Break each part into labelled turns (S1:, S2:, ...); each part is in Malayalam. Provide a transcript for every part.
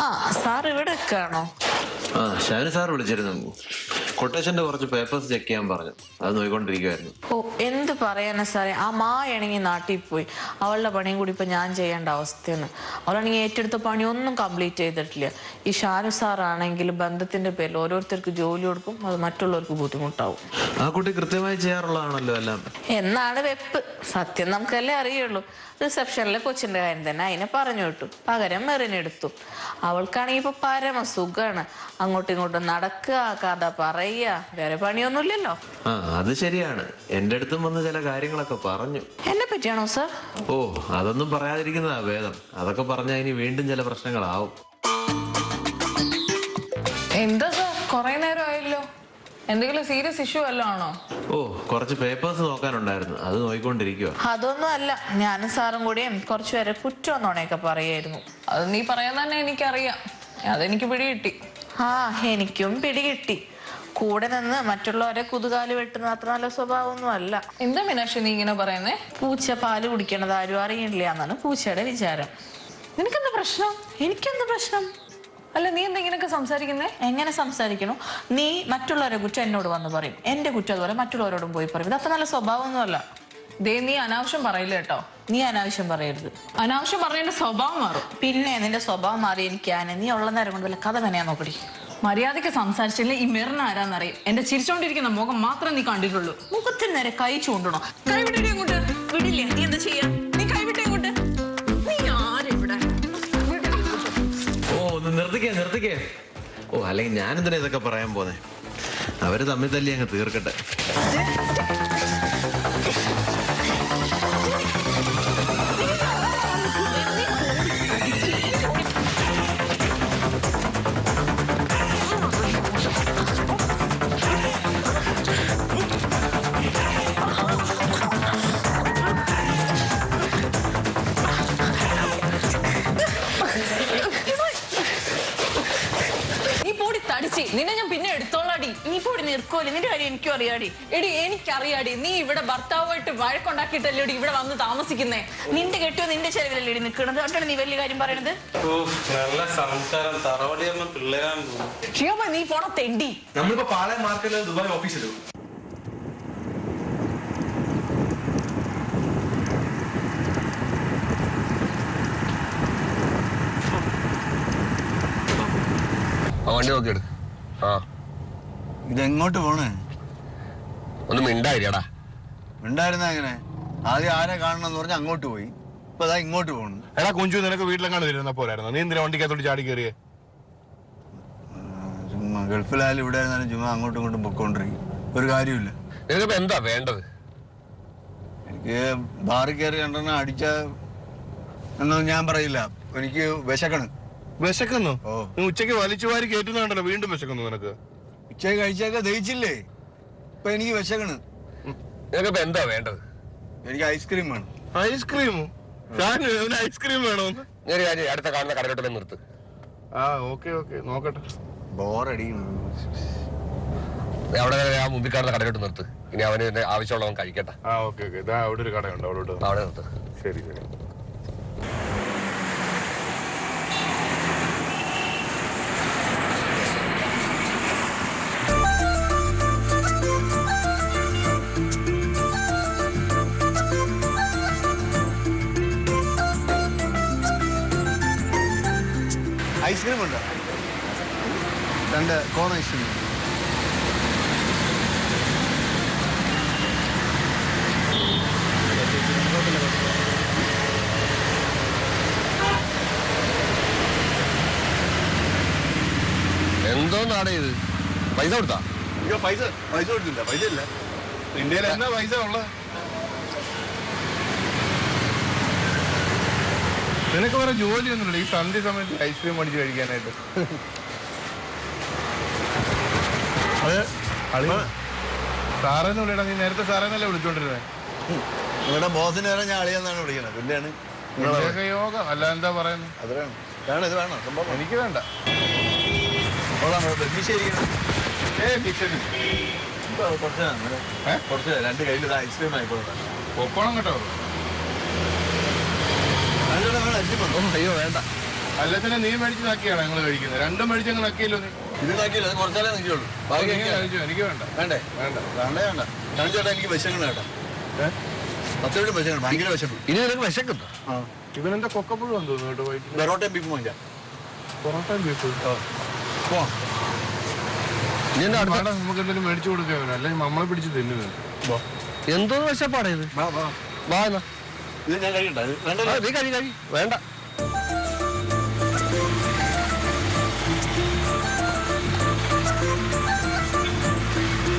S1: ആ സാർ ഇവിടെ കാണോ?
S2: ആ ഷാനു സാർ വിളിച്ചിരുന്നു. കൊട്ടേഷന്റെ കുറച്ച് പേപ്പേഴ്സ് ചെക്ക് ചെയ്യാൻ പറഞ്ഞു. അത് നോക്കിക്കൊണ്ടിരിക്കുവായിരുന്നു.
S1: ഓ എന്ത് പറയാനാ സാറേ, ആ മായാണെങ്കിൽ നാട്ടിൽ പോയി. അവളുടെ പണിയും കൂടി ഇപ്പൊ ഞാൻ ചെയ്യേണ്ട അവസ്ഥയാണ്. അവളാണെങ്കിൽ ഏറ്റെടുത്ത പണിയൊന്നും കംപ്ലീറ്റ് ചെയ്തിട്ടില്ല. ഈ ഷാനു സാറാണെങ്കിൽ ബന്ധത്തിന്റെ പേരിൽ ഓരോരുത്തർക്ക് ജോലി കൊടുക്കും, അത് മറ്റുള്ളവർക്ക് ബുദ്ധിമുട്ടാവും.
S2: ആ കുട്ടി കൃത്യമായി ചെയ്യാറുള്ളതാണല്ലോ എല്ലാം
S1: എന്നാണ് വെപ്പ്. സത്യം നമുക്കല്ലേ അറിയുള്ളൂ. റിസപ്ഷനിലെ കൊച്ചിന്റെ കാര്യം തന്നെ അതിനെ പറഞ്ഞു വിട്ടു, പകരം മെറിനെടുത്തു. അവൾക്കാണെങ്കിൽ ഇപ്പൊ പരമസുഖാണ്. അങ്ങോട്ടും ഇങ്ങോട്ടും നടക്കുക, കഥ പറയുക, വേറെ പണിയൊന്നുമില്ലല്ലോ.
S2: ആ അത് ശരിയാണ്. എന്റെ അടുത്തും വന്ന് ചില കാര്യങ്ങളൊക്കെ പറഞ്ഞു.
S1: എന്നെ പറ്റിയാണോ സാർ?
S2: ഓ അതൊന്നും പറയാതിരിക്കുന്നതാ ഭേദം. അതൊക്കെ പറഞ്ഞാൽ ഇനി വീണ്ടും ചില പ്രശ്നങ്ങളാവും.
S3: എന്താ സാർ കൊറേ നേരം ആയല്ലോ, എന്തെങ്കിലും സീരിയസ് ഇഷ്യൂ വല്ലതും ആണോ?
S2: ഓ കുറച്ച് പേപ്പേഴ്സ് നോക്കാനുണ്ടായിരുന്നു, അത് നോക്കിക്കൊണ്ടിരിക്കുക.
S1: അതൊന്നും അല്ല, ഞാനും സാറും കൂടിയും കുറച്ചുപേരെ കുറ്റമെന്നോണയൊക്കെ പറയായിരുന്നു.
S3: അത് നീ പറയാൻ തന്നെ എനിക്കറിയാം, അതെനിക്ക് പിടികിട്ടി.
S1: ആ എനിക്കും പിടികിട്ടി. കൂടെ നിന്ന് മറ്റുള്ളവരെ കുതുകാല് വെട്ടുന്ന അത്ര നല്ല സ്വഭാവമൊന്നും അല്ല.
S3: എന്താ മീനാക്ഷി നീ ഇങ്ങനെ പറയുന്നേ?
S1: പൂച്ച പാല് കുടിക്കണത് ആരും അറിയില്ല എന്നാണ് പൂച്ചയുടെ വിചാരം.
S3: നിനക്കെന്താ പ്രശ്നം?
S1: എനിക്കെന്ത് പ്രശ്നം?
S3: അല്ല നീ എന്താ ഇങ്ങനെയൊക്കെ സംസാരിക്കുന്നേ?
S1: എങ്ങനെ സംസാരിക്കണു? നീ മറ്റുള്ളവരെ കുറ്റം എന്നോട് വന്ന് പറയും, എന്റെ കുറ്റം അതുപോലെ മറ്റുള്ളവരോടും പോയി പറയും. ഇതത്ര നല്ല സ്വഭാവമൊന്നുമല്ല.
S3: ദേ നീ അനാവശ്യം പറയില്ല കേട്ടോ.
S1: നീ അനാവശ്യം പറയരുത്.
S3: അനാവശ്യം പറയേണ്ട സ്വഭാവം മാറും.
S1: പിന്നെ നിന്റെ സ്വഭാവം മാറി എനിക്കാണ്. നീ ഉള്ള നേരം കൊണ്ട് വല്ല കഥ തന്നെയാ നോക്കടി.
S3: മര്യാദയ്ക്ക് സംസാരിച്ചില്ലേ ഈ മെറിന് ആരാന്നറിയും. എന്റെ ചിരിച്ചോണ്ടിരിക്കുന്ന മുഖം മാത്രമേ നീ കണ്ടിട്ടുള്ളൂ.
S1: മുഖത്തിന് നേരെ കൈ ചൂണ്ടണോ?
S3: കൈവിട്ടേ അങ്ങോട്ട്.
S1: വിടില്ലേ? നീ എന്താ ചെയ്യാ?
S3: നീ കൈവിട്ടേ അങ്ങോട്ട്. നീ ആരെവിടെ?
S2: ഓ ഒന്ന് നിർത്തിക്കേ. ഓ അല്ലെങ്കിൽ ഞാനെന്തിനാ ഇതൊക്കെ പറയാൻ പോന്നെ? അവര് തമ്മിൽ തല്ലി അങ്ങ് തീർക്കട്ടെ.
S3: നിന്നെ ഞാൻ പിന്നെ എടുത്തോളാടി.
S1: നീ പോടി നിർക്കോലി. നിന്റെ കാര്യം എനിക്കും അറിയാടി.
S3: എടി എനിക്കറിയാടി, നീ ഇവിടെ ഭർത്താവുമായിട്ട് വഴക്കുണ്ടാക്കിയിട്ടല്ലേ ഇവിടെ വന്ന് താമസിക്കുന്നേ.
S1: നിന്റെ കെട്ടിയോ നിന്റെ ചെലവിലല്ലേ ഇടി നിൽക്കണത്? അതുകൊണ്ടാണ് നീ വലിയ കാര്യം പറയണത്.
S4: നല്ല സംസ്കാരം തറവടിയമ്മ പിള്ളേരാൻ
S3: ഷിയോമ നീ പോണ തെണ്ടി.
S5: നമ്മളിപ്പോ പാളയം മാർക്കറ്റിലെ ദുബായ് ഓഫീസിലും
S6: വണ്ടി നോക്കിയെടു. ആ
S7: ഇതെങ്ങോട്ട് പോണേ?
S6: ഒന്നും മിണ്ടായില്ലടാ.
S7: മിണ്ടായിരുന്ന എങ്ങനെ? ആദ്യം ആരെ കാണണമെന്ന് പറഞ്ഞാൽ അങ്ങോട്ട് പോയി, ഇപ്പൊ അതാ ഇങ്ങോട്ട് പോണു.
S5: എടാ കുഞ്ചു, നിനക്ക് വീട്ടിലെങ്ങാണ്ട് വരുന്ന പോരായിരുന്നു? നീ എന്തിനാ വണ്ടിക്കകത്തോട്ട് ചാടി കയറിയേ?
S7: ചുമ്മാ ഗൾഫിലായാലും ഇവിടെ ആയിരുന്നാലും ചുമ്മാ അങ്ങോട്ടും ഇങ്ങോട്ടും പൊക്കോണ്ടിരിക്കും, ഒരു കാര്യമില്ല.
S6: നിനക്കിപ്പോ എന്താ വേണ്ടത്?
S7: എനിക്ക് ബാറിൽ കയറി രണ്ടെണ്ണം അടിച്ച എന്നൊന്നും ഞാൻ പറയില്ല. എനിക്ക് വിശക്കണം.
S5: വിശക്കുന്നു?
S7: ഓ
S5: നീ ഉച്ചയ്ക്ക് വലിച്ചു വാരി കയറ്റുന്നുണ്ടല്ലോ, വീണ്ടും വിശക്കുന്നു നിനക്ക്?
S7: ഉച്ചയ്ക്ക് കഴിച്ചൊക്കെ ദഹിച്ചില്ലേ? ഇപ്പൊ എനിക്ക് വിശക്കണ്.
S6: നിനക്കിപ്പോ എന്താ വേണ്ടത്?
S7: എനിക്ക് ഐസ്ക്രീം വേണം.
S5: ഐസ്ക്രീമോ? ഐസ്ക്രീം വേണോന്ന്?
S6: ഞാൻ അടുത്ത കാണുന്ന കടലോട്ട് നിർത്ത്.
S5: ആ ഓക്കെ നോക്കട്ടെ.
S7: ബോറടിക്കുന്നു.
S6: അവിടെ ആ മുമ്പിൽ കാണുന്ന കടലോട്ട് നിർത്ത്. ഇനി അവന് ആവശ്യമുള്ളവൻ കഴിക്കട്ടെ.
S5: ആ ഓക്കെ ഇതാ അവിടെ ഒരു കടയുണ്ട്,
S6: അവിടെ നിർത്ത്.
S5: ശരി.
S7: ഐസ്ക്രീം ഉണ്ടോ? രണ്ട് കോൺ ഐസ്ക്രീം.
S6: എന്തോന്നാണ് ഇത്? പൈസ കൊടുത്താ?
S7: പൈസ കൊടുത്തില്ല. പൈസ ഇല്ല.
S5: ഇന്ത്യയിൽ എന്നാ പൈസ ഉള്ളത്? നിനക്ക് വേറെ ജോലിയൊന്നുമില്ല ഈ സന്ധ്യ സമയത്ത് ഐസ്ക്രീം മേടിച്ച് കഴിക്കാനായിട്ട്? അത് സാറേന്ന് വിളിയടാ. നീ നേരത്തെ സാറേന്നല്ലേ വിളിച്ചോണ്ടിരുന്നേ?
S7: നിങ്ങളുടെ ബോസിനെ വരെ ഞാൻ അളിയെന്നാണ് വിളിക്കണത്. പിന്നെയാണ്
S5: യോഗം അല്ല എന്താ പറയുന്നത്?
S7: അത് വേണം. ഇത് വേണോ സംഭവം?
S5: എനിക്ക് വേണ്ട.
S7: കുറച്ച് രണ്ട് കയ്യിൽ ഐസ്ക്രീം ആയിക്കോട്ടെ.
S5: പൊക്കോണം കേട്ടോ.
S7: അയ്യോ വേണ്ട.
S5: അല്ലച്ചനെ നീ മേടിച്ച് നക്കിയാണ് ഞങ്ങൾ കഴിക്കുന്നത്. രണ്ടും മേടിച്ച് അങ്ങ് നക്കിയല്ലോ നീ.
S7: ഇത് നോക്കിയില്ല, അത് കുറച്ചാലേ നിൽക്കുള്ളൂ. ബാക്കി
S5: കഴിച്ചു. എനിക്ക് വേണ്ട.
S7: വേണ്ടേ?
S5: വേണ്ട.
S7: വേണ്ട. ചേട്ടാ എനിക്ക് വിശക്കണം കേട്ടോ. 10 മിനിറ്റ് വിശക്കണം, ഭയങ്കര വിശക്കും.
S6: ഇനി നിനക്ക് വിശക്കുന്നു.
S5: ഇവനെന്താ കൊക്കപ്പുഴ തോന്നുന്നു കേട്ടോ. പോയിട്ട്
S7: പൊറോട്ടയും ബീഫും വാങ്ങിക്കാം.
S5: പൊറോട്ടയും ബീഫ്
S7: പോവാം.
S5: നമുക്ക് എന്തെങ്കിലും മേടിച്ചു കൊടുക്കാൻ, അല്ലെങ്കിൽ നമ്മളെ പിടിച്ച് തിന്നുന്നു.
S6: എന്തോ വിശപ്പാടാ ഇത്. വാ എന്നാ.
S7: ഇത് ഞാൻ കഴിക്കണ്ട.
S6: നീ കഴി വേണ്ട.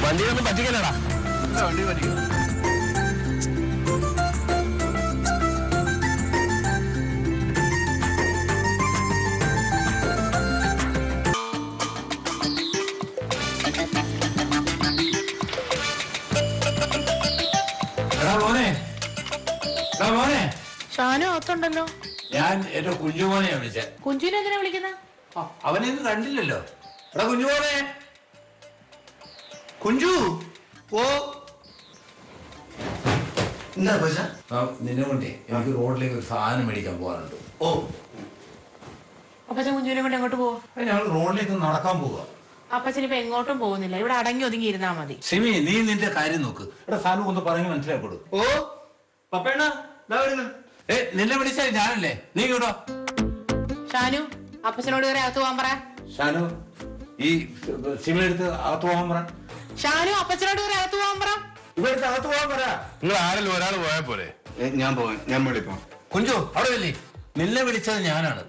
S6: വണ്ടിയിലൊന്നും പറ്റിക്കലടാ.
S7: വണ്ടി പറ്റിക്കും.
S1: ഷാനു അകത്തുണ്ടല്ലോ.
S8: ഞാൻ എന്റെ കുഞ്ഞുമോനെയാ വിളിച്ചേ.
S1: കുഞ്ചുവിനെ എന്തിനാ വിളിക്കുന്നത്?
S8: അവനെയൊന്നും കണ്ടില്ലല്ലോ. എടാ കുഞ്ഞുമോനെ, കുഞ്ചു ഓ എന്താ പൈസ? നിന്നെ കൊണ്ടേ എനിക്ക് റോഡിലേക്ക് ഒരു സാധനം മേടിക്കാൻ പോകാനുണ്ട്. ഓ
S1: അപ്പച്ചൻ കുഞ്ചുവിനെ കൊണ്ട് എങ്ങോട്ട് പോവാ?
S8: ഞങ്ങൾ റോഡിലേക്ക് നടക്കാൻ പോവാ.
S1: അപ്പച്ചൻ ഇപ്പൊ എങ്ങോട്ടും പോകുന്നില്ല, ഇവിടെ അടങ്ങി ഒതുങ്ങി ഇരുന്നാ മതി.
S8: സിമി, നീ നിന്റെ കാര്യം നോക്ക്. എടാ സാധനം ഒന്ന് പറഞ്ഞു മനസ്സിലാക്കോളൂ. ഓ പപ്പേണ്ണ നിന്നെ വിളിച്ചാൽ ഞാനല്ലേ, നീ കേട്ടോ.
S1: ഷാനു അപ്പച്ചനോട് കയറി അകത്ത് പോകാൻ പറ.
S8: ഷാനു ഈ സിമി എടുത്ത് അകത്ത് പോകാൻ പറ.
S1: ഷാനു അപ്പച്ചനോട് കയറി അകത്ത് പോകാൻ പറ.
S8: ഇവിടെ എടുത്ത് അകത്ത് പോകാൻ പറ.
S5: നിങ്ങൾ ആരെങ്കിലും ഒരാൾ പോയാൽ പോലെ.
S7: ഞാൻ പോവാൻ, ഞാൻ വിളിക്കാം.
S8: കുഞ്ചു അവിടെ ഇല്ലേ? നിന്നെ വിളിച്ചത് ഞാനാണ്.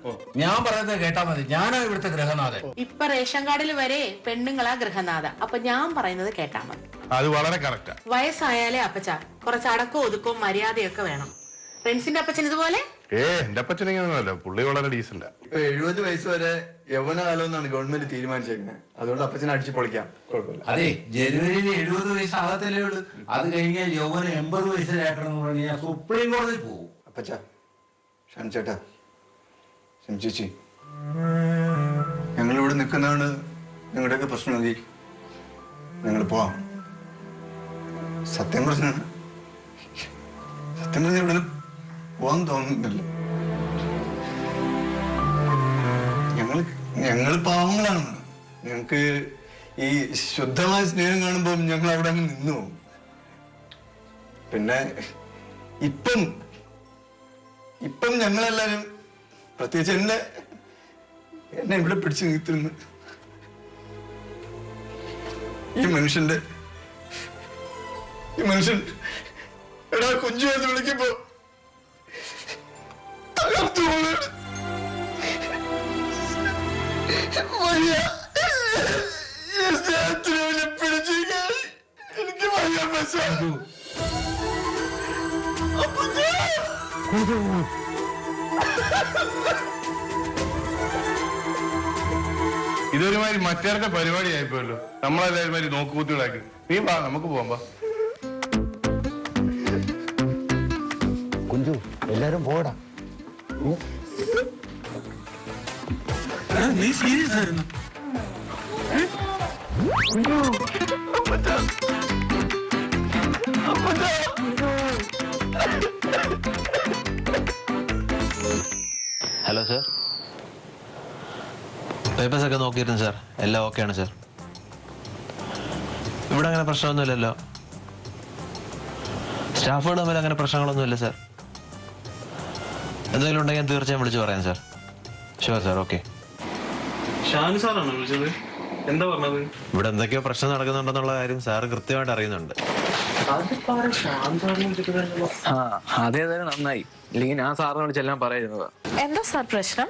S8: ഞാൻ പറയുന്നത് കേട്ടാ മതി. ഞാനാണ് ഇവിടുത്തെ ഗൃഹനാഥൻ.
S1: ഇപ്പൊ റേഷൻ കാർഡിൽ വരെ പെണ്ണുങ്ങളാ ഗൃഹനാഥ. അപ്പൊ ഞാൻ പറയുന്നത് കേട്ടാ മതി.
S5: അത് വളരെ കറക്റ്റാ.
S1: വയസ്സായാലേ അപ്പച്ച കുറച്ച് അടക്കവും ഒതുക്കവും മര്യാദയൊക്കെ വേണം. ഫ്രണ്ട്സിന്റെ അപ്പച്ചൻ ഇതുപോലെ?
S5: എന്റെ അപ്പച്ചൻ ഇങ്ങനെയൊന്നുമല്ല, പുള്ളി വളരെ ഡീസന്റാ.
S7: 70 വയസ്സ് വരെ യൗവനകാലം എന്നാണ് ഗവൺമെന്റ് തീരുമാനിച്ചേക്കുന്നത്. അതുകൊണ്ട് അപ്പച്ചനെ അടിച്ച് പൊളിക്കാം, കുഴപ്പമില്ല.
S8: അതെ, ജനുവരിയിൽ 70 വയസ്സാകത്തല്ലേ ഉള്ളൂ. അത് കഴിഞ്ഞാൽ യൗവനം 80 വയസ്സിലാക്കണം പറഞ്ഞ് ഞാൻ സുപ്രീം കോടതിയിൽ പോകും.
S7: അപ്പച്ച, ഷാൻ ചേട്ടാ, ചേച്ചി, ഞങ്ങളിവിടെ നിൽക്കുന്നതാണ് നിങ്ങളുടെയൊക്കെ പ്രശ്നമെങ്കിൽ ഞങ്ങൾ പോവാം. സത്യം പറഞ്ഞ ഇവിടെ പോവാൻ തോന്നുന്നില്ല. ഞങ്ങൾ പാവങ്ങളാണ്. ഞങ്ങൾക്ക് ഈ ശുദ്ധമായ സ്നേഹം കാണുമ്പോൾ ഞങ്ങൾ അവിടെ അങ്ങ് നിന്നു പോകും. പിന്നെ ഇപ്പം ഞങ്ങളെല്ലാരും, പ്രത്യേകിച്ച് എന്നെ ഇവിടെ പിടിച്ചു നിർത്തുന്നു ഈ മനുഷ്യൻ എടാ കുഞ്ചു എന്ന് വിളിക്കുമ്പോ തകർത്തു പോവുകയാണ്. എനിക്ക് വയ്യ പൈസ.
S5: ഇതൊരുമാതിരി മറ്റേരുടെ പരിപാടി ആയിപ്പോയല്ലോ. നമ്മളെല്ലാവരും നോക്കുകൂത്തികളാക്കി. നീ വാ, നമുക്ക് പോവാം. വാ
S6: കുഞ്ചു, എല്ലാരും പോടാ.
S8: നീ സീരിയസ് ആയിരുന്നു?
S2: ഹലോ സാർ, പേപ്പേഴ്സ് ഒക്കെ നോക്കിയിരുന്നു സാർ, എല്ലാം ഓക്കെയാണ് സാർ. ഇവിടെ അങ്ങനെ പ്രശ്നമൊന്നുമില്ലല്ലോ. സ്റ്റാഫുകൾ തമ്മിൽ അങ്ങനെ പ്രശ്നങ്ങളൊന്നുമില്ല സാർ. എന്തെങ്കിലും ഉണ്ടെങ്കിൽ തീർച്ചയായും വിളിച്ചു പറയാം sir. Sure sir, okay.
S4: Shanu സാറാണോ വിളിച്ചത്? എന്താ പറഞ്ഞത്?
S2: ഇവിടെ എന്തൊക്കെയോ പ്രശ്നം നടക്കുന്നുണ്ടെന്നുള്ള കാര്യം സാർ കൃത്യമായിട്ട് അറിയുന്നുണ്ട്.
S9: അതേതായാലും നന്നായി, ഇല്ലെങ്കിൽ ഞാൻ സാറിനെ വിളിച്ചെല്ലാം പറയുന്നത്.
S1: എന്താ സാർ പ്രശ്നം?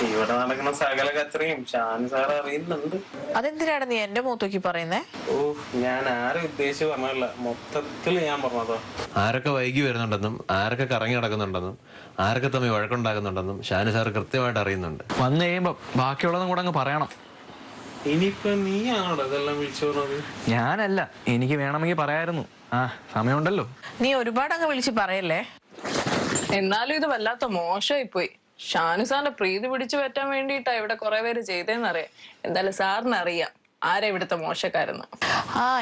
S4: ഇവിടെ നടക്കുന്ന സകല കച്ചറയും ഷാനു സാർ അറിയുന്നുണ്ട്.
S1: അതെന്തിനാണ് നീ എന്റെ മൂത്തോക്കി പറയുന്നേ?
S4: ഓ, ഞാൻ ആരെ ഉദ്ദേശിച്ച് പറഞ്ഞല്ല, മൊത്തത്തിൽ ഞാൻ പറഞ്ഞതാ.
S2: ആരൊക്കെ വൈകി വരുന്നുണ്ടെന്നും ആരൊക്കെ കറങ്ങി നടക്കുന്നുണ്ടെന്നും ആരൊക്കെ തമ്മിൽ വഴക്കുണ്ടാക്കുന്നുണ്ടെന്നും ഷാനു സാർ കൃത്യമായിട്ട് അറിയുന്നുണ്ട്.
S9: വന്നു കഴിയുമ്പോ ബാക്കിയുള്ളതും കൂടെ അങ്ങ് പറയണം.
S4: ഇനിയിപ്പൊ നീയാണോ ഇതെല്ലാം വിളിച്ചു പറഞ്ഞത്?
S9: ഞാനല്ല, എനിക്ക് വേണമെങ്കിൽ പറയായിരുന്നു. സമയമുണ്ടല്ലോ.
S1: നീ ഒരുപാട് അങ്ങ് വിളിച്ച് പറയല്ലേ.
S3: എന്നാലും ഇത് വല്ലാത്ത മോശമായി പോയി. ഷാനു സാറിന്റെ പ്രീതി പിടിച്ചു പറ്റാൻ വേണ്ടിയിട്ടാ ഇവിടെ കുറെ പേര് ചെയ്തേന്നറിയാം. എന്തായാലും സാറിന് അറിയാം ആരാ ഇവിടുത്തെ മോശക്കാരെന്ന്.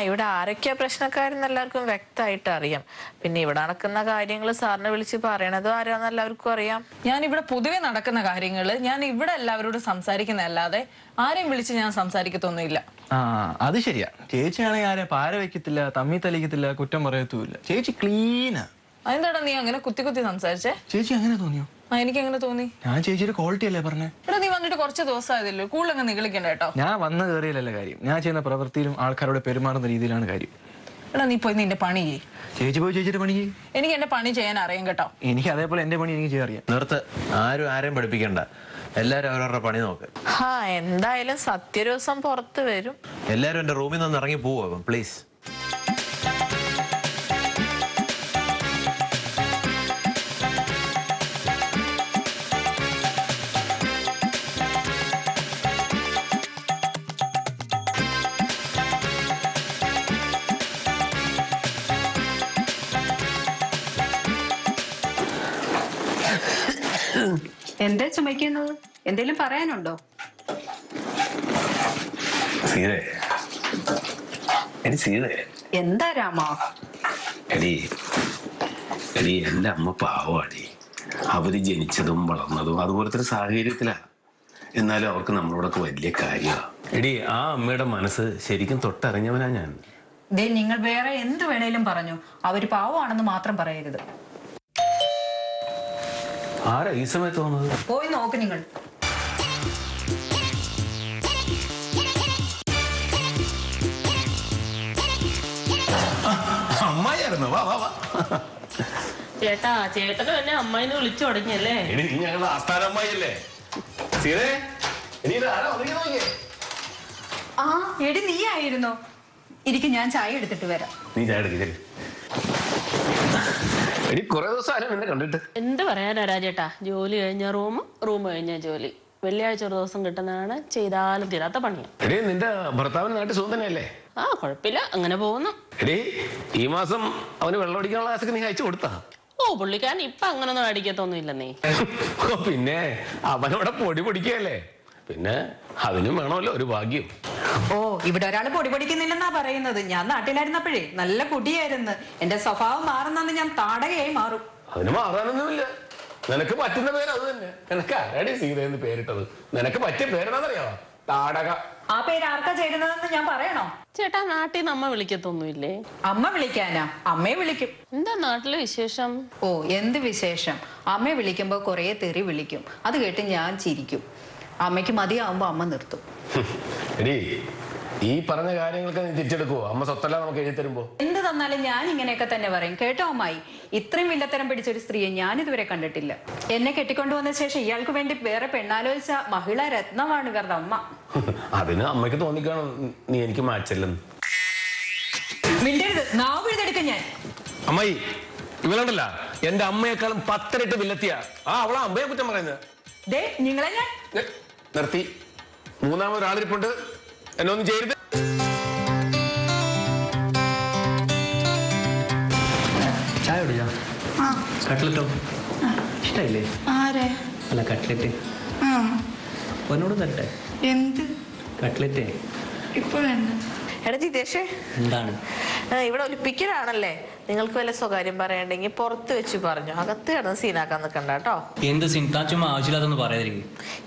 S1: ഇവിടെ ആരൊക്കെയാ പ്രശ്നക്കാരെന്ന് എല്ലാവർക്കും വ്യക്തമായിട്ട് അറിയാം. പിന്നെ ഇവിടെ നടക്കുന്ന കാര്യങ്ങൾ സാറിനെ വിളിച്ച് പറയണതും ആരാന്ന് എല്ലാവർക്കും അറിയാം.
S3: ഞാൻ ഇവിടെ പൊതുവെ നടക്കുന്ന കാര്യങ്ങള് ഞാൻ ഇവിടെ എല്ലാവരോടും സംസാരിക്കുന്നതല്ലാതെ ആരെയും വിളിച്ച് ഞാൻ സംസാരിക്കത്തൊന്നുമില്ല.
S9: അത് ശരിയാ. ചേച്ചിയാണെങ്കിൽ ആരെ പാര വെക്കത്തില്ല, തമ്മി തലിക്കത്തില്ല, കുറ്റം പറയത്തുമില്ല. ചേച്ചി ക്ലീനാ.
S3: അതെന്താടാ നീ അങ്ങനെ കുത്തി കുത്തി സംസാരിച്ചേ?
S9: ചേച്ചി അങ്ങനെ തോന്നിയോ?
S3: എനിക്ക് അങ്ങനെ തോന്നി.
S9: ഞാൻ ചേച്ചിയുടെ ക്വാളിറ്റി അല്ലേ പറഞ്ഞേ.
S3: എടാ നീ വന്നിട്ട് കുറച്ച് ദിവസം ആയതല്ലോ, കൂടുതലങ്ങ് നിഗളിക്കണ്ട കേട്ടോ.
S9: ഞാൻ വന്ന കയറിയല്ല കാര്യം, ഞാൻ ചെയ്യുന്ന പ്രവൃത്തിയിലും ആൾക്കാരോട് പെരുമാറുന്ന രീതിയിലാണ് കാര്യം.
S3: എടാ നീ പോയി നിന്റെ പണി ചെയ്യ്.
S9: ചേച്ചി പോയി ചേച്ചിയുടെ പണി ചെയ്യും.
S3: എനിക്ക് എന്റെ പണി ചെയ്യാൻ അറിയാം കേട്ടോ.
S9: എനിക്ക് അതേപോലെ എന്റെ പണി എനിക്ക് ചെയ്യാൻ അറിയാം.
S2: നിർത്ത്. ആരെയും പഠിപ്പിക്കണ്ട. എല്ലാരും അവരവരുടെ പണി നോക്ക്.
S1: എന്തായാലും സത്യദിവസം പുറത്ത് വരും.
S2: എല്ലാരും എന്റെ റൂമിൽ നിന്ന് ഇറങ്ങി പോവാ പ്ലീസ്.
S10: എന്താ ചുമക്കുന്നത്? എന്തെങ്കിലും പറയാനുണ്ടോ? എന്താ രാമാ?
S8: എടി എന്റെ അമ്മ പാവാടി. അവര് ജനിച്ചതും വളർന്നതും അതുപോലത്തെ ഒരു സാഹചര്യത്തിലാ. എന്നാലും അവർക്ക് നമ്മളോടൊക്കെ വലിയ കാര്യമാണ്. എടി ആ അമ്മയുടെ മനസ്സ് ശരിക്കും തൊട്ടറിഞ്ഞവനാ ഞാൻ.
S10: നിങ്ങൾ വേറെ എന്ത് വേണേലും പറഞ്ഞു, അവര് പാവമാണെന്ന് മാത്രം പറയരുത്.
S8: ആരാ ഈ സമയത്ത് തോന്നുന്നത്?
S10: പോയി നോക്ക് നിങ്ങൾ.
S8: അമ്മായിയായിരുന്നു. വാ വാ വാ.
S11: ചേട്ടനും എന്നെ അമ്മായിനെ വിളിച്ചു തുടങ്ങിയല്ലേ?
S8: എടി നീ ഞങ്ങളുടെ ആസ്ഥാന അമ്മായിയല്ലേ?
S10: എടി നീ ആയിരുന്നോ? ഇരിക്കും, ഞാൻ ചായ എടുത്തിട്ട് വരാം.
S8: നീ ചായ എടുക്ക. എടി കുറെ ദിവസം എന്നെ കണ്ടിട്ട്.
S11: എന്ത് പറയാനാ രാജേട്ടാ, ജോലി കഴിഞ്ഞ റൂം കഴിഞ്ഞ ജോലി. വെള്ളിയാഴ്ച ഒരു ദിവസം കിട്ടുന്നതാണ് ചെയ്താലും തീരാത്ത പണിയാണ്.
S8: എടി നിന്റെ ഭർത്താവിന് നാട്ടിൽ സുഖം തന്നെയല്ലേ?
S11: കുഴപ്പമില്ല, അങ്ങനെ പോകുന്നു.
S8: എടി ഈ മാസം അവന് വെള്ളം അടിക്കാനുള്ള ആശക്ക് നീ അയച്ചു കൊടുത്താ?
S11: പുള്ളിക്കാരൻ ഇപ്പൊ അങ്ങനൊന്നും അടിക്കത്തൊന്നുമില്ലെന്നേ.
S8: പിന്നെ അവനോടെ പൊടി പൊടിക്കല്ലേ, പിന്നെ അതിനും വേണമല്ലോ ഒരു ഭാഗ്യം.
S10: ഇവിടെ ഒരാൾ പൊടി പൊടിക്കുന്നില്ലെന്നാ പറയുന്നത്. ഞാൻ നാട്ടിലായിരുന്നപ്പോഴേ നല്ല കുടിയായിരുന്നു. എന്റെ സ്വഭാവം മാറുന്നെന്ന് ഞാൻ താടകയായി മാറും.
S8: അതിന് മാറാനൊന്നുമില്ല. നിനക്ക് പറ്റുന്ന പേര് അത് തന്നെ. നിനക്ക് ആരാടി സീത എന്ന് പേരിട്ടത്? നിനക്ക് പറ്റിയ പേരെന്താണെന്നറിയാവോ? താടക.
S10: ആ പേര് ആർക്കാ ചേരുന്നതെന്ന് ഞാൻ പറയണോ?
S11: ചേട്ടാ നാട്ടിൽ നിന്ന് അമ്മ വിളിക്കത്തൊന്നുമില്ലേ?
S10: അമ്മ വിളിക്കാനാ? അമ്മയെ വിളിക്കും.
S11: എന്താ നാട്ടിലെ വിശേഷം?
S10: എന്ത് വിശേഷം? അമ്മയെ വിളിക്കുമ്പോ കൊറേ തെറി വിളിക്കും. അത് കേട്ട് ഞാൻ ചിരിക്കും. അമ്മയ്ക്ക് മതിയാവുമ്പോ അമ്മ നിർത്തും.
S8: എടി ഈ പറഞ്ഞ കാര്യങ്ങളൊക്കെ നീ തിരിച്ചെടുക്കുവോ? അമ്മ സ്വത്തല്ല നമുക്ക് എഴുതി തരുമ്പോ?
S10: എന്ത് തന്നാലും ഞാൻ ഇങ്ങനെയൊക്കെ തന്നെ പറയും. കേട്ടോ അമ്മായി, ഇത്രയും വില്ലത്തരം പിടിച്ചൊരു സ്ത്രീയെ ഞാൻ ഇതുവരെ കണ്ടിട്ടില്ല. എന്നെ കെട്ടിക്കൊണ്ടുവന്ന ശേഷം ഇയാൾക്ക് വേണ്ടി വേറെ പെണ്ണാലോചിച്ച മഹിളാ രത്നമാണ് ഇവരുടെ അമ്മ.
S8: അതിന് അമ്മയ്ക്ക് തോന്നിക്കണം നീ എനിക്ക് മാച്ചല്ലെന്ന്.
S10: മിണ്ടരുത്, നാവ് എഴുതെടുക്കും ഞാൻ.
S8: അമ്മായി ഇവളുണ്ടല്ല എന്റെ അമ്മയെക്കാളും 10 ഇരട്ടി വില്ലത്തിയാ. അവളാ അമ്മയെ കുറ്റം പറയുന്നത്.
S10: നിങ്ങളെ ഞാൻ
S8: നിർത്തി. മൂന്നാമതൊരാളിരിപ്പുണ്ട്, എന്നെ ഒന്നും ചെയ്യരുത്.
S9: ചായ കുടിച്ചോ? കട്ട്ലറ്റോ ഇഷ്ടമില്ലേ? അല്ല കട്ട്ലറ്റ് ഒന്നോട് തരട്ടെ?
S1: എന്ത്
S9: കട്ട്ലറ്റ്
S1: ഇപ്പൊ വേണ്ട. എടാ ജിതേഷേ,
S9: എന്താണ്
S1: ഇവിടെ ഒലിപ്പിക്കലാണല്ലേ? നിങ്ങൾക്ക് വല്ല സ്വകാര്യം പറയണ്ടെങ്കിൽ പുറത്ത് വെച്ച് പറഞ്ഞു, അകത്ത് കിടന്ന് സീനാക്കാൻ നിൽക്കണ്ട കേട്ടോ.
S9: എന്ത് സീൻ? താൻ ചുമ്മാ ആവശ്യമില്ലാതൊന്നും പറയാതിരിക്കും.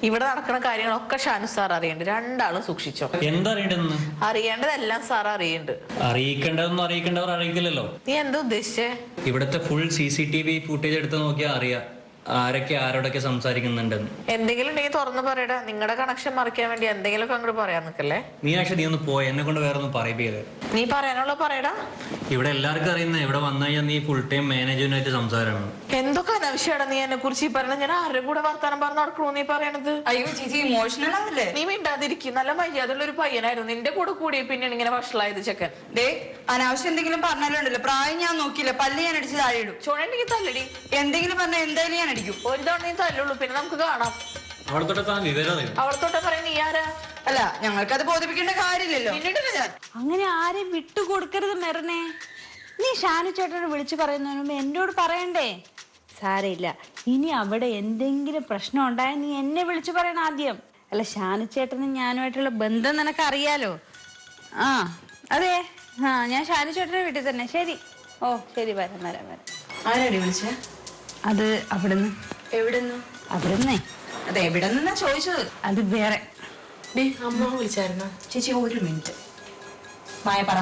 S1: ഇവിടെ നടക്കുന്ന കാര്യങ്ങളൊക്കെ ഷാനു സാർ അറിയണ്ട്. രണ്ടാളും സൂക്ഷിച്ചോ.
S9: എന്താ അറിയേണ്ടതെന്ന്?
S1: അറിയേണ്ടതെല്ലാം സാർ അറിയണ്ട്.
S9: അറിയിക്കേണ്ടതൊന്നും അറിയിക്കേണ്ടവർ അറിയിക്കില്ലല്ലോ.
S1: നീ എന്താ ഉദ്ദേശിച്ചേ?
S9: ഇവിടുത്തെ ഫുൾ CCTV ഫുട്ടേജ് എടുത്ത് നോക്കിയാൽ അറിയാം ആരൊക്കെ ആരോടൊക്കെ സംസാരിക്കുന്നുണ്ടെന്ന്.
S1: എന്തെങ്കിലും ഉണ്ടെങ്കിൽ തുറന്ന് പറയടാ. നിങ്ങളുടെ കണക്ഷൻ മറിക്കാൻ വേണ്ടി എന്തെങ്കിലുമൊക്കെ അങ്ങോട്ട് പറയാൻ നിൽക്കല്ലേ.
S9: നീ ഒന്ന് പോയി, എന്നെ കൊണ്ട് വേറെ ഒന്നും പറയിപ്പിക്കല്ലേ.
S1: നീ പറയാനുള്ള പറയടാ.
S9: ഇവിടെ എല്ലാവർക്കും അറിയുന്ന ഇവിടെ വന്നു കഴിഞ്ഞാൽ നീ ഫുൾ ടൈം മാനേജുമായിട്ട് സംസാരമാണ്.
S1: എന്തൊക്കെ അനാവശ്യമാണ് നീ എന്നെ കുറിച്ച് ഈ പറയണത്? ഞാൻ ആരുടെ കൂടെ വർത്താനം പറഞ്ഞ് നടക്കണു നീ പറയണത്?
S10: അയ്യോ ചേച്ചി, ഇമോഷണൽ ആവല്ലേ?
S1: നീ മിണ്ടാതിരിക്കും. നല്ല മര്യാദയുള്ള ഒരു പയ്യനായിരുന്നു. നിന്റെ കൂടെ കൂടിയ പിന്നെയാണ് ഇങ്ങനെ വഷളായത് ചെക്കൻ.
S10: അനാവശ്യം എന്തെങ്കിലും പറഞ്ഞാലുണ്ടല്ലോ, പ്രായം ഞാൻ നോക്കിയില്ല, പല്ല് ഞാൻ അടിച്ച് താഴെ ഇടും.
S1: ചോണെണ്ടെങ്കിൽ തല്ലടി.
S10: എന്തെങ്കിലും പറഞ്ഞാൽ എന്തായാലും ഞാൻ അടിക്കും.
S1: ഒരു തവണ നീ തല്ലുള്ളൂ, പിന്നെ നമുക്ക് കാണാം. അവളെ തൊട്ട പറയാൻ നീ ആരാ?
S10: അല്ല, ഞങ്ങൾക്കത് ബോധിപ്പിക്കേണ്ട കാര്യമില്ലല്ലോ.
S1: പിന്നിട്ടില്ല ഞാൻ.
S12: അങ്ങനെ ആരെയും വിട്ടുകൊടുക്കരുത് മെറനെ. നീ ഷാനു ചേട്ടനെ വിളിച്ചു പറയുന്നതിന് മുമ്പ് എന്നോട് പറയണ്ടേ? സാരയില്ല, ഇനി അവിടെ എന്തെങ്കിലും പ്രശ്നം ഉണ്ടായാൽ നീ എന്നെ വിളിച്ചു പറയണം ആദ്യം. അല്ല, ഷാനു ചേട്ടനും ഞാനുമായിട്ടുള്ള ബന്ധം നിനക്ക് അറിയാലോ. ആ അതെ, ആ ഞാൻ ഷാനു ചേട്ടന്റെ വീട്ടിൽ തന്നെ. ശരി. ഓ ശരി, വരാം വരാം വരാം.
S1: ആരാടി വിളിച്ചേ?
S12: അത് അവിടുന്ന്.
S1: എവിടെന്ന്?
S12: അവിടുന്നേ.
S1: അതെ, എവിടെ നിന്നാ ചോദിച്ചത്?
S12: അത് വേറെ.
S1: അമ്മ വിളിച്ചായിരുന്നോ? ചേച്ചി ഒരു മിനിറ്റ്. മായ പറ,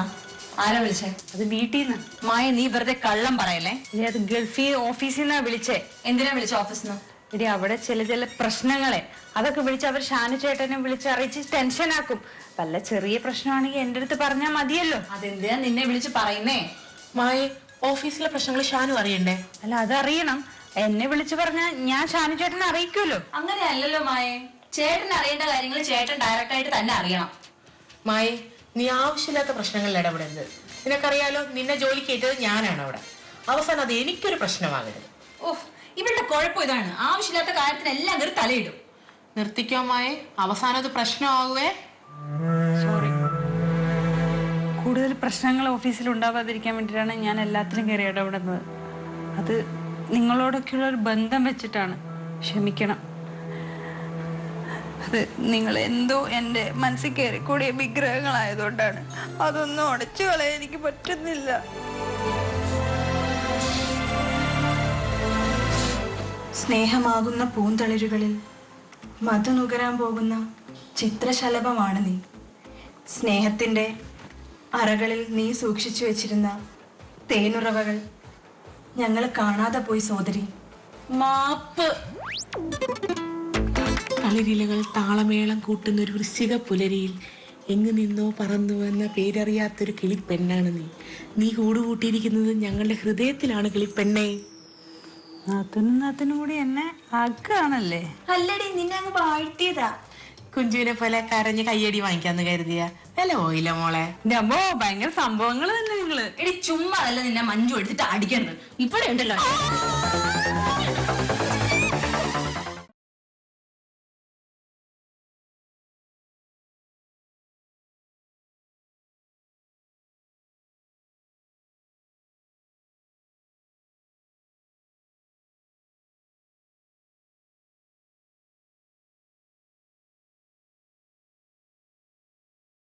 S1: ആരാ വിളിച്ചേ?
S12: അത് വീട്ടിൽ നിന്ന്.
S1: മായ, നീ വെറുതെ കള്ളം പറയല്ലേ.
S12: അത് ഗൾഫിൽ ഓഫീസിൽ നിന്നാ വിളിച്ചേ.
S1: എന്തിനാ വിളിച്ച ഓഫീസിൽ നിന്ന്?
S12: ഇടി അവിടെ ചില പ്രശ്നങ്ങളെ അതൊക്കെ വിളിച്ച് അവർ ഷാനു ചേട്ടനെ വിളിച്ച് അറിയിച്ച് ടെൻഷനാക്കും. വല്ല ചെറിയ പ്രശ്നമാണെങ്കിൽ എന്റെ അടുത്ത് പറഞ്ഞാൽ മതിയല്ലോ.
S1: അതെന്തിനാ നിന്നെ വിളിച്ച് പറയുന്നേ?
S11: മായ, ഓഫീസിലെ പ്രശ്നങ്ങൾ ഷാനു അറിയണ്ടേ?
S12: അല്ല, അതറിയണം. എന്നെ വിളിച്ചു പറഞ്ഞാൽ ഞാൻ ഷാനു ചേട്ടനെ അറിയിക്കുമല്ലോ.
S1: അങ്ങനെയല്ലല്ലോ മായേ, ചേട്ടൻ അറിയേണ്ട കാര്യങ്ങൾ ചേട്ടൻ ഡയറക്റ്റ് ആയിട്ട് തന്നെ അറിയണം.
S11: മായ, നീ ആവശ്യമില്ലാത്ത പ്രശ്നങ്ങളിൽ ഇടപെടരുത്. നിനക്കറിയാലോ, നിന്നെ ജോലിക്ക് ഏറ്റത് ഞാനാണ് അവിടെ. അവസാനം അത് എനിക്കൊരു പ്രശ്നമാകരുത്.
S1: ഓഹ്, ഇവളുടെ കുഴപ്പം ഇതാണ്. ആവശ്യമില്ലാത്ത കാര്യത്തിന് എല്ലാം കയറി തലയിടും.
S11: നിർത്തിക്കോ മായ, അവസാനം അത് പ്രശ്നമാകുവേ.
S12: സോറി. കൂടുതൽ പ്രശ്നങ്ങൾ ഓഫീസിൽ ഉണ്ടാവാതിരിക്കാൻ വേണ്ടിയിട്ടാണ് ഞാൻ എല്ലാത്തിനും കയറി ഇടപെടുന്നത്. അത് നിങ്ങളോടൊക്കെയുള്ള ഒരു ബന്ധം വെച്ചിട്ടാണ്. ക്ഷമിക്കണം. അത് നിങ്ങൾ എന്തോ എൻ്റെ മനസ്സിൽ കയറി കൂടിയ വിഗ്രഹങ്ങളായതുകൊണ്ടാണ്. അതൊന്നും ഉടച്ചു കളയാൻ എനിക്ക് പറ്റുന്നില്ല.
S13: സ്നേഹമാകുന്ന പൂന്തളിരുകളിൽ മധു നുകരാൻ പോകുന്ന ചിത്രശലഭമാണ് നീ. സ്നേഹത്തിൻ്റെ അറകളിൽ നീ സൂക്ഷിച്ചു വെച്ചിരുന്ന തേനുറവകൾ ഞങ്ങൾ കാണാതെ പോയി സോദരി.
S11: മാപ്പ്. കളിരിലകൾ താളമേളം കൂട്ടുന്ന ഒരു വൃശ്ചിക പുലരിയിൽ എങ്ങു നിന്നോ പറന്നു വന്ന പേരറിയാത്തൊരു കിളിപ്പെണ്ണാണ് നീ. നീ കൂടുകൂട്ടിയിരിക്കുന്നത് ഞങ്ങളുടെ ഹൃദയത്തിലാണ് കിളിപ്പെണ്ണേ.
S12: അതിനും കൂടി എന്നെ ആക്കാണല്ലേ?
S13: അല്ലടി, നിന്നെ അങ്ങ് വാഴ്ത്തിയതാ.
S11: കുഞ്ചുവിനെ പോലെ കരഞ്ഞ് കയ്യടി വാങ്ങിക്കാന്ന് കരുതിയ വില പോയില്ല മോളെ.
S12: അമ്മോ, ഭയങ്കര സംഭവങ്ങൾ തന്നെ നിങ്ങള്.
S1: എടി ചുമ്മാ അല്ല നിന്നെ മഞ്ജു എടുത്തിട്ട് അടിക്കുന്നത്. ഇവിടെ ഉണ്ടല്ലോ.